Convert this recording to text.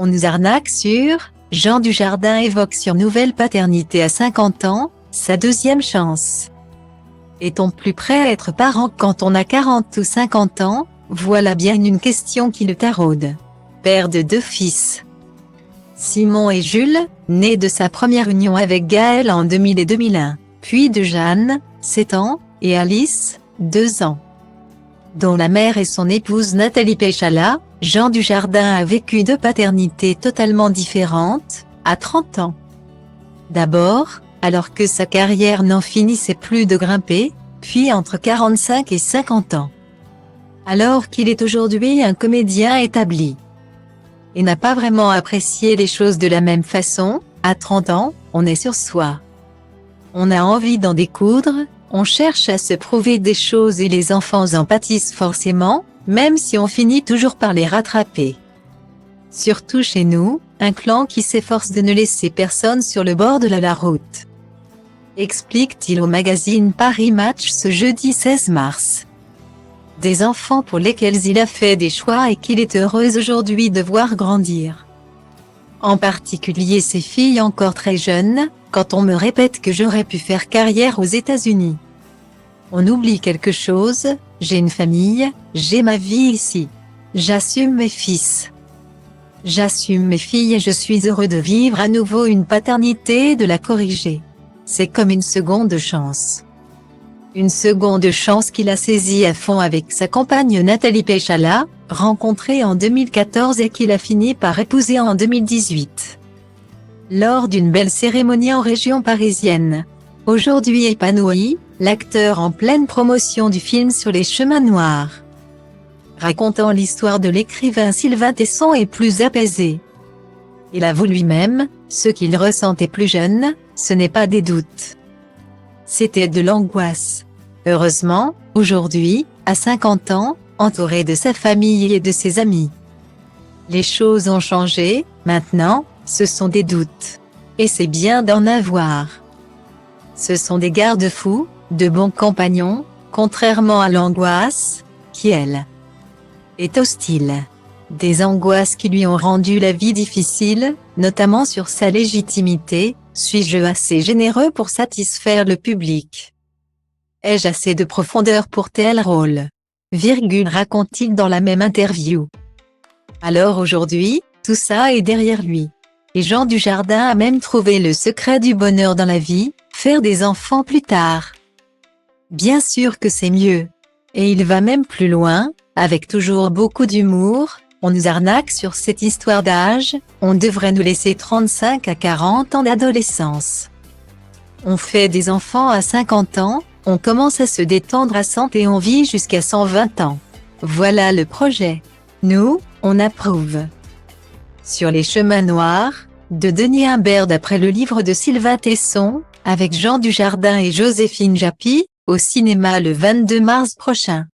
On nous arnaque sur Jean Dujardin évoque sur nouvelle paternité à 50 ans, sa deuxième chance. Est-on plus prêt à être parent quand on a 40 ou 50 ans? Voilà bien une question qui le taraude. Père de 2 fils. Simon et Jules, nés de sa première union avec Gaël en 2000 et 2001, puis de Jeanne, 7 ans, et Alice, 2 ans. Dont la mère et son épouse Nathalie Péchala, Jean Dujardin a vécu 2 paternités totalement différentes, à 30 ans. D'abord, alors que sa carrière n'en finissait plus de grimper, puis entre 45 et 50 ans. Alors qu'il est aujourd'hui un comédien établi. Et n'a pas vraiment apprécié les choses de la même façon, à 30 ans, on est sur soi. On a envie d'en découdre, on cherche à se prouver des choses et les enfants en pâtissent forcément, même si on finit toujours par les rattraper. Surtout chez nous, un clan qui s'efforce de ne laisser personne sur le bord de la route. Explique-t-il au magazine Paris Match ce jeudi 16 mars. Des enfants pour lesquels il a fait des choix et qu'il est heureux aujourd'hui de voir grandir. En particulier ces filles encore très jeunes, quand on me répète que j'aurais pu faire carrière aux États-Unis. On oublie quelque chose, j'ai une famille, j'ai ma vie ici. J'assume mes fils. J'assume mes filles et je suis heureux de vivre à nouveau une paternité et de la corriger. C'est comme une seconde chance. Une seconde chance qu'il a saisie à fond avec sa compagne Nathalie Péchala, rencontrée en 2014 et qu'il a fini par épouser en 2018. Lors d'une belle cérémonie en région parisienne. Aujourd'hui épanoui, l'acteur en pleine promotion du film sur les chemins noirs. Racontant l'histoire de l'écrivain Sylvain Tesson est plus apaisé. Il avoue lui-même, ce qu'il ressentait plus jeune, ce n'est pas des doutes. C'était de l'angoisse. Heureusement, aujourd'hui, à 50 ans, entouré de sa famille et de ses amis. Les choses ont changé, maintenant, ce sont des doutes. Et c'est bien d'en avoir. Ce sont des garde-fous, de bons compagnons, contrairement à l'angoisse, qui elle, est hostile. Des angoisses qui lui ont rendu la vie difficile, notamment sur sa légitimité. Suis-je assez généreux pour satisfaire le public? Ai-je assez de profondeur pour tel rôle? Raconte-t-il dans la même interview. Alors aujourd'hui, tout ça est derrière lui. Et Jean Dujardin a même trouvé le secret du bonheur dans la vie, faire des enfants plus tard. Bien sûr que c'est mieux. Et il va même plus loin, avec toujours beaucoup d'humour. On nous arnaque sur cette histoire d'âge, on devrait nous laisser 35 à 40 ans d'adolescence. On fait des enfants à 50 ans, on commence à se détendre à 100 et on vit jusqu'à 120 ans. Voilà le projet. Nous, on approuve. Sur les chemins noirs, de Denis Imbert d'après le livre de Sylvain Tesson, avec Jean Dujardin et Joséphine Japy, au cinéma le 22 mars prochain.